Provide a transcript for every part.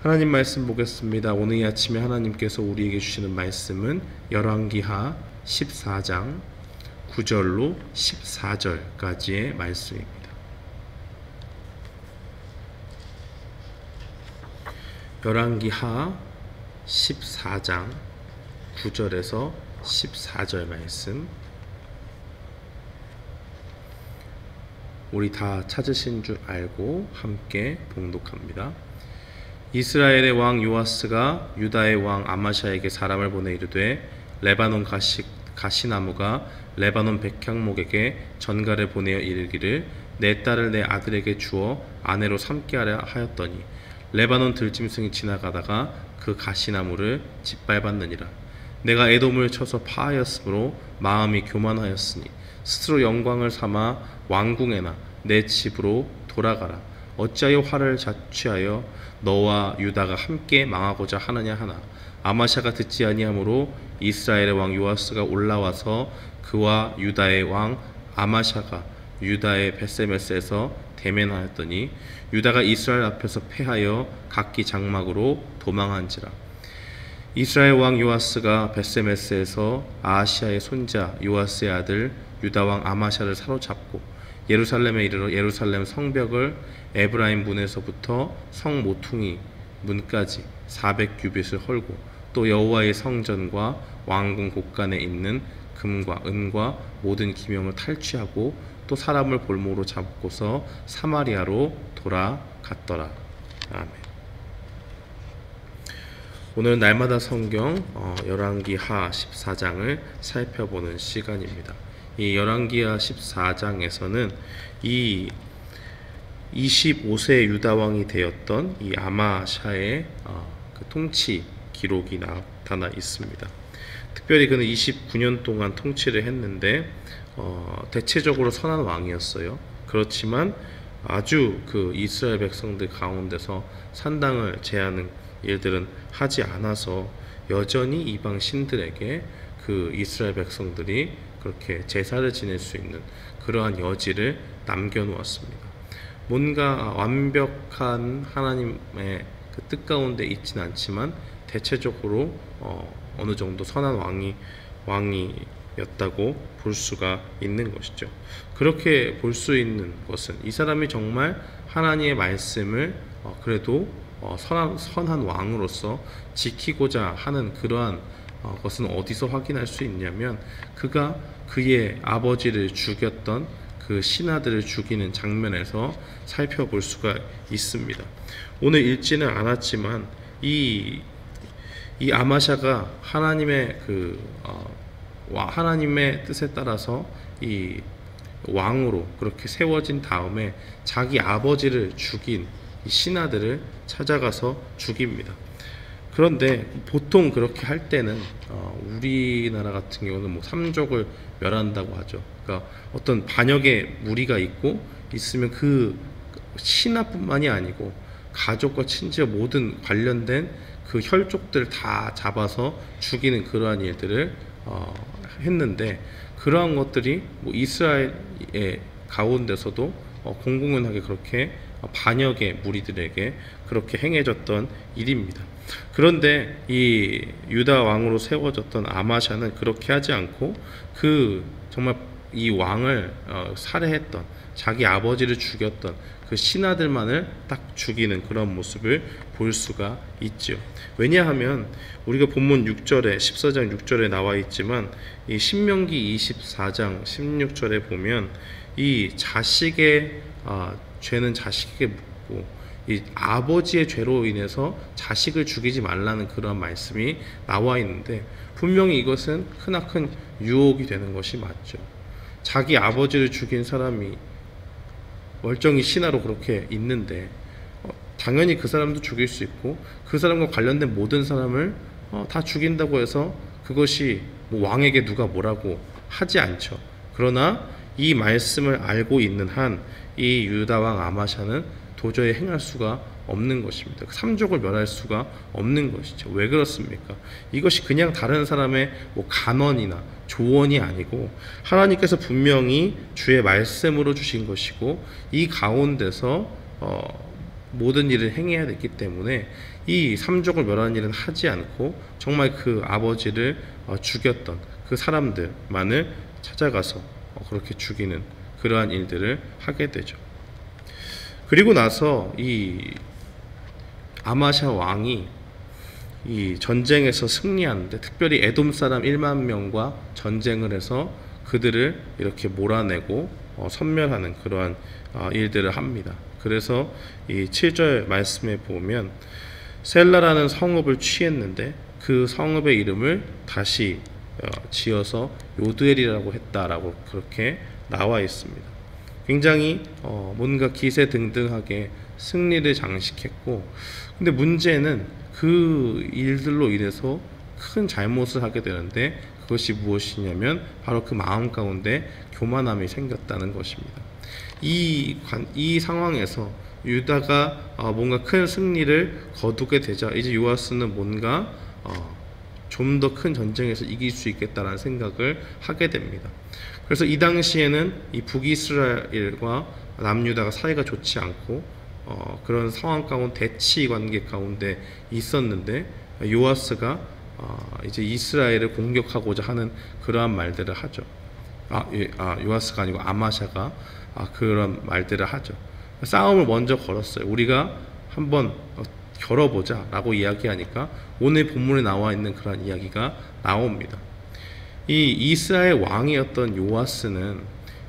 하나님 말씀 보겠습니다. 오늘 이 아침에 하나님께서 우리에게 주시는 말씀은 열왕기하 14장 9절로 14절까지의 말씀입니다. 열왕기하 14장 9절에서 14절 말씀, 우리 다 찾으신 줄 알고 함께 봉독합니다. 이스라엘의 왕 요아스가 유다의 왕 아마샤에게 사람을 보내 이르되 레바논 가시나무가 레바논 백향목에게 전가를 보내어 이르기를 내 딸을 내 아들에게 주어 아내로 삼게 하려 하였더니 레바논 들짐승이 지나가다가 그 가시나무를 짓밟았느니라. 내가 에돔을 쳐서 파하였으므로 마음이 교만하였으니 스스로 영광을 삼아 왕궁에나 내 집으로 돌아가라. 어찌하여 화를 자취하여 너와 유다가 함께 망하고자 하느냐 하나 아마샤가 듣지 아니하므로 이스라엘의 왕 요아스가 올라와서 그와 유다의 왕 아마샤가 유다의 벳세메스에서 대면하였더니 유다가 이스라엘 앞에서 패하여 각기 장막으로 도망한지라. 이스라엘 왕 요아스가 벳세메스에서 아하시아의 손자 요아스의 아들 유다 왕 아마샤를 사로잡고 예루살렘에 이르러 예루살렘 성벽을 에브라임 문에서부터 성 모퉁이 문까지 400규빗을 헐고 또 여호와의 성전과 왕궁 곳간에 있는 금과 은과 모든 기명을 탈취하고 또 사람을 볼모로 잡고서 사마리아로 돌아갔더라. 아멘. 오늘 날마다 성경 열왕기하 14장을 살펴보는 시간입니다. 이 열왕기하 14장에서는 이 25세 유다왕이 되었던 이 아마샤의 그 통치 기록이 나타나 있습니다. 특별히 그는 29년 동안 통치를 했는데 대체적으로 선한 왕이었어요. 그렇지만 아주 그 이스라엘 백성들 가운데서 산당을 제하는 일들은 하지 않아서 여전히 이방 신들에게 그 이스라엘 백성들이 그렇게 제사를 지낼 수 있는 그러한 여지를 남겨놓았습니다. 뭔가 완벽한 하나님의 그 뜻 가운데 있진 않지만 대체적으로 어느 정도 선한 왕이었다고 볼 수가 있는 것이죠. 그렇게 볼 수 있는 것은 이 사람이 정말 하나님의 말씀을 그래도 선한 왕으로서 지키고자 하는 그러한 것은 어디서 확인할 수 있냐면 그가 그의 아버지를 죽였던 그 신하들을 죽이는 장면에서 살펴볼 수가 있습니다. 오늘 읽지는 않았지만 이 아마샤가 하나님의 하나님의 뜻에 따라서 이 왕으로 그렇게 세워진 다음에 자기 아버지를 죽인 이 신하들을 찾아가서 죽입니다. 그런데 보통 그렇게 할 때는 우리나라 같은 경우는 뭐 삼족을 멸한다고 하죠. 그러니까 어떤 반역의 무리가 있으면 그 신하뿐만이 아니고 가족과 친지와 모든 관련된 그 혈족들 다 잡아서 죽이는 그러한 일들을 했는데 그러한 것들이 뭐 이스라엘의 가운데서도 공공연하게 그렇게 반역의 무리들에게 그렇게 행해졌던 일입니다. 그런데 이 유다 왕으로 세워졌던 아마샤는 그렇게 하지 않고 그 정말 이 왕을 살해했던 자기 아버지를 죽였던 그 신하들만을 딱 죽이는 그런 모습을 볼 수가 있죠. 왜냐하면 우리가 본문 6절에 14장 6절에 나와 있지만 이 신명기 24장 16절에 보면 이 자식의 죄는 자식에게 묻고 이 아버지의 죄로 인해서 자식을 죽이지 말라는 그런 말씀이 나와 있는데 분명히 이것은 크나큰 유혹이 되는 것이 맞죠. 자기 아버지를 죽인 사람이 멀쩡히 신하로 그렇게 있는데 당연히 그 사람도 죽일 수 있고 그 사람과 관련된 모든 사람을 다 죽인다고 해서 그것이 뭐 왕에게 누가 뭐라고 하지 않죠. 그러나 이 말씀을 알고 있는 한 이 유다왕 아마샤는 도저히 행할 수가 없는 것입니다. 삼족을 멸할 수가 없는 것이죠. 왜 그렇습니까? 이것이 그냥 다른 사람의 뭐 간언이나 조언이 아니고 하나님께서 분명히 주의 말씀으로 주신 것이고 이 가운데서 모든 일을 행해야 됐기 때문에 이 삼족을 멸하는 일은 하지 않고 정말 그 아버지를 죽였던 그 사람들만을 찾아가서 그렇게 죽이는 그러한 일들을 하게 되죠. 그리고 나서 이 아마샤 왕이 이 전쟁에서 승리하는데, 특별히 에돔 사람 1만 명과 전쟁을 해서 그들을 이렇게 몰아내고 섬멸하는 그러한 일들을 합니다. 그래서 이 7절 말씀에 보면 셀라라는 성읍을 취했는데 그 성읍의 이름을 다시 지어서 요드엘이라고 했다라고 그렇게 나와 있습니다. 굉장히 뭔가 기세등등하게 승리를 장식했고, 근데 문제는 그 일들로 인해서 큰 잘못을 하게 되는데, 그것이 무엇이냐면 바로 그 마음 가운데 교만함이 생겼다는 것입니다. 이 상황에서 유다가 뭔가 큰 승리를 거두게 되자 이제 요아스는 뭔가 좀 더 큰 전쟁에서 이길 수 있겠다라는 생각을 하게 됩니다. 그래서 이 당시에는 이 북이스라엘과 남유다가 사이가 좋지 않고 그런 상황 가운데 대치 관계 가운데 있었는데, 요아스가 이제 이스라엘을 공격하고자 하는 그러한 말들을 하죠. 요아스가 아니고 아마샤가 그런 말들을 하죠. 싸움을 먼저 걸었어요. 우리가 한번 겨뤄보자 라고 이야기하니까 오늘 본문에 나와 있는 그런 이야기가 나옵니다. 이 이스라엘 왕이었던 요아스는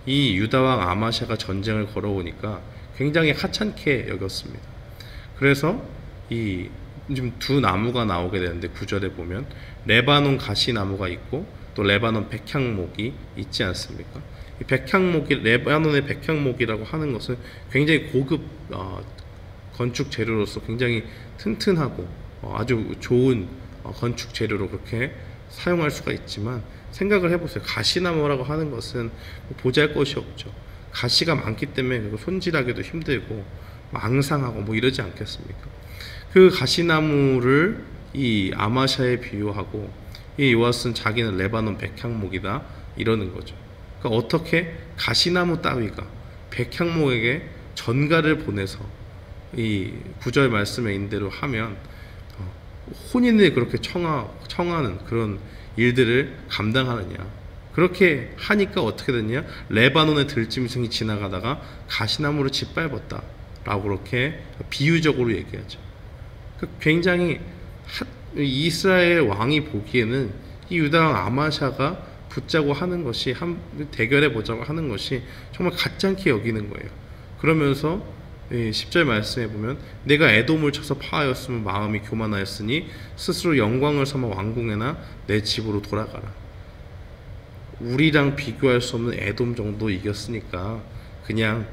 이 유다왕 아마샤가 전쟁을 걸어오니까 굉장히 하찮게 여겼습니다. 그래서 지금 두 나무가 나오게 되는데, 9절에 보면 레바논 가시나무가 있고 또 레바논 백향목이 있지 않습니까? 이 레바논의 백향목이라고 하는 것은 굉장히 고급 건축 재료로서 굉장히 튼튼하고 아주 좋은 건축 재료로 그렇게 사용할 수가 있지만, 생각을 해보세요. 가시나무라고 하는 것은 보잘것이 없죠. 가시가 많기 때문에 손질하기도 힘들고 망상하고 이러지 않겠습니까? 그 가시나무를 이 아마샤에 비유하고 이 요아스는 자기는 레바논 백향목이다 이러는 거죠. 그러니까 어떻게 가시나무 따위가 백향목에게 전가를 보내서 이 9절 말씀에 인대로 하면 혼인을 그렇게 청하는 그런 일들을 감당하느냐. 그렇게 하니까 어떻게 됐냐? 레바논의 들짐승이 지나가다가 가시나무를 짓밟았다 라고 그렇게 비유적으로 얘기하죠. 굉장히 이스라엘 왕이 보기에는 이 유다왕 아마샤가 붙자고 하는 것이, 대결해 보자고 하는 것이 정말 가짜않게 여기는 거예요. 그러면서 10절 말씀에 보면 내가 에돔을 쳐서 파하였으면 마음이 교만하였으니 스스로 영광을 삼아 왕궁에나 내 집으로 돌아가라. 우리랑 비교할 수 없는 에돔 정도 이겼으니까 그냥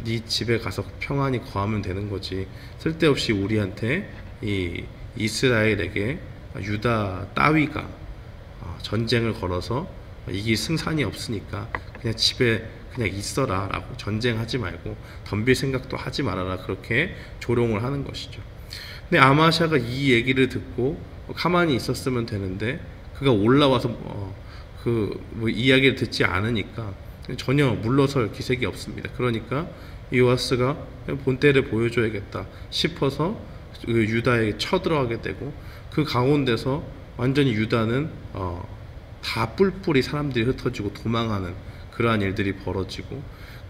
네 집에 가서 평안히 거하면 되는 거지, 쓸데없이 우리한테 이 이스라엘에게 유다 따위가 전쟁을 걸어서 이길 승산이 없으니까 그냥 집에 그냥 있어라 라고, 전쟁하지 말고 덤빌 생각도 하지 말아라, 그렇게 조롱을 하는 것이죠. 근데 아마샤가 이 얘기를 듣고 가만히 있었으면 되는데, 그가 올라와서 이야기를 듣지 않으니까 전혀 물러설 기색이 없습니다. 그러니까 요아스가 본때를 보여줘야겠다 싶어서 유다에게 쳐들어가게 되고, 그 가운데서 완전히 유다는 다 뿔뿔이 사람들이 흩어지고 도망하는 그러한 일들이 벌어지고,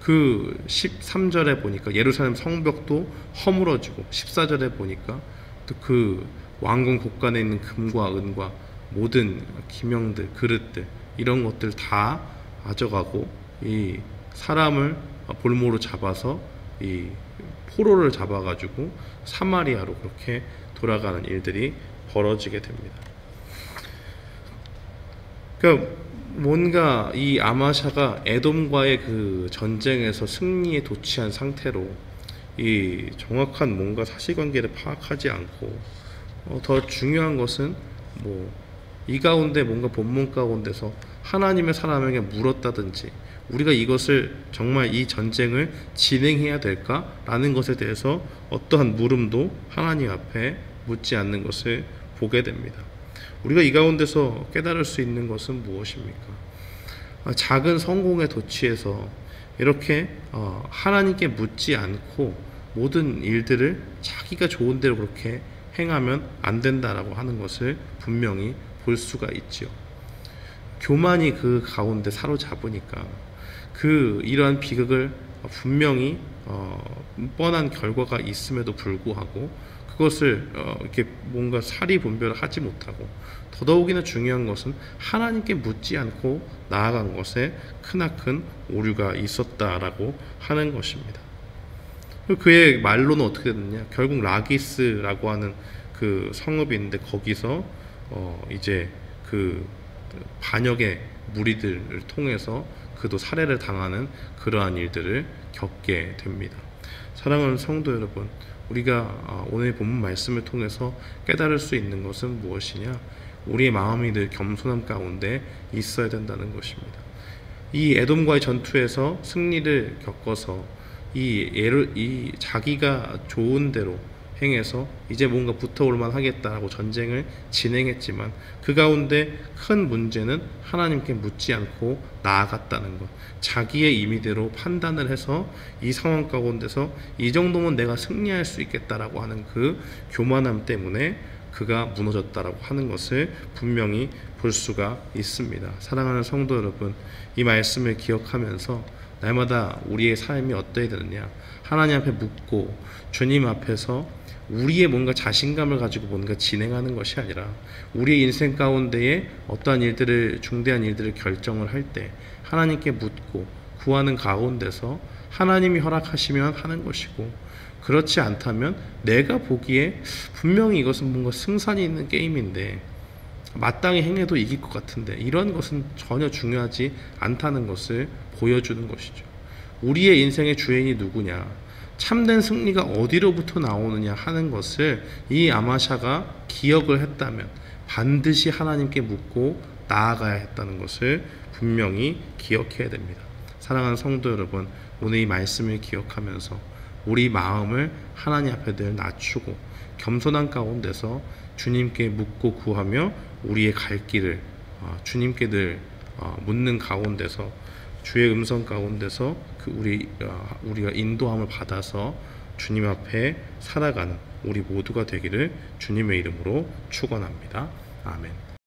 그 13절에 보니까 예루살렘 성벽도 허물어지고, 14절에 보니까 또 그 왕궁 곳간에 있는 금과 은과 모든 기명들, 그릇들, 이런 것들 다 가져가고, 이 사람을 볼모로 잡아서 이 포로를 잡아가지고 사마리아로 그렇게 돌아가는 일들이 벌어지게 됩니다. 그러니까 뭔가 이 아마샤가 에돔과의 그 전쟁에서 승리에 도취한 상태로 이 정확한 뭔가 사실관계를 파악하지 않고, 더 중요한 것은 이 가운데 뭔가 본문 가운데서 하나님의 사람에게 물었다든지, 우리가 이것을 정말 이 전쟁을 진행해야 될까라는 것에 대해서 어떠한 물음도 하나님 앞에 묻지 않는 것을 보게 됩니다. 우리가 이 가운데서 깨달을 수 있는 것은 무엇입니까? 작은 성공에 도취해서 이렇게 하나님께 묻지 않고 모든 일들을 자기가 좋은 대로 그렇게 행하면 안 된다라고 하는 것을 분명히 볼 수가 있지요. 교만이 그 가운데 사로잡으니까 이러한 비극을 분명히 뻔한 결과가 있음에도 불구하고 그것을 이렇게 뭔가 사리 분별을 하지 못하고, 더더욱이나 중요한 것은 하나님께 묻지 않고 나아간 것에 크나큰 오류가 있었다라고 하는 것입니다. 그의 말로는 어떻게 됐느냐? 결국 라기스라고 하는 그 성읍이 있는데 거기서 이제 그 반역의 무리들을 통해서 그도 살해를 당하는 그러한 일들을 겪게 됩니다. 사랑하는 성도 여러분, 우리가 오늘 본문 말씀을 통해서 깨달을 수 있는 것은 무엇이냐? 우리의 마음이 늘 겸손함 가운데 있어야 된다는 것입니다. 이 에돔과의 전투에서 승리를 겪어서 이 자기가 좋은 대로 행해서 이제 뭔가 붙어올만 하겠다라고 전쟁을 진행했지만 그 가운데 큰 문제는 하나님께 묻지 않고 나아갔다는 것, 자기의 임의대로 판단을 해서 이 상황 가운데서 이 정도면 내가 승리할 수 있겠다라고 하는 그 교만함 때문에 그가 무너졌다라고 하는 것을 분명히 볼 수가 있습니다. 사랑하는 성도 여러분, 이 말씀을 기억하면서 날마다 우리의 삶이 어떠해야 되느냐? 하나님 앞에 묻고 주님 앞에서 우리의 뭔가 자신감을 가지고 뭔가 진행하는 것이 아니라 우리의 인생 가운데에 어떠한 일들을, 중대한 일들을 결정을 할 때 하나님께 묻고 구하는 가운데서 하나님이 허락하시면 하는 것이고, 그렇지 않다면 내가 보기에 분명히 이것은 뭔가 승산이 있는 게임인데 마땅히 행해도 이길 것 같은데 이런 것은 전혀 중요하지 않다는 것을 보여주는 것이죠. 우리의 인생의 주인이 누구냐, 참된 승리가 어디로부터 나오느냐 하는 것을 이 아마샤가 기억을 했다면 반드시 하나님께 묻고 나아가야 했다는 것을 분명히 기억해야 됩니다. 사랑하는 성도 여러분, 오늘 이 말씀을 기억하면서 우리 마음을 하나님 앞에 늘 낮추고 겸손한 가운데서 주님께 묻고 구하며 우리의 갈 길을 주님께 늘 묻는 가운데서 주의 음성 가운데서 우리가 인도함을 받아서 주님 앞에 살아가는 우리 모두가 되기를 주님의 이름으로 축원합니다. 아멘.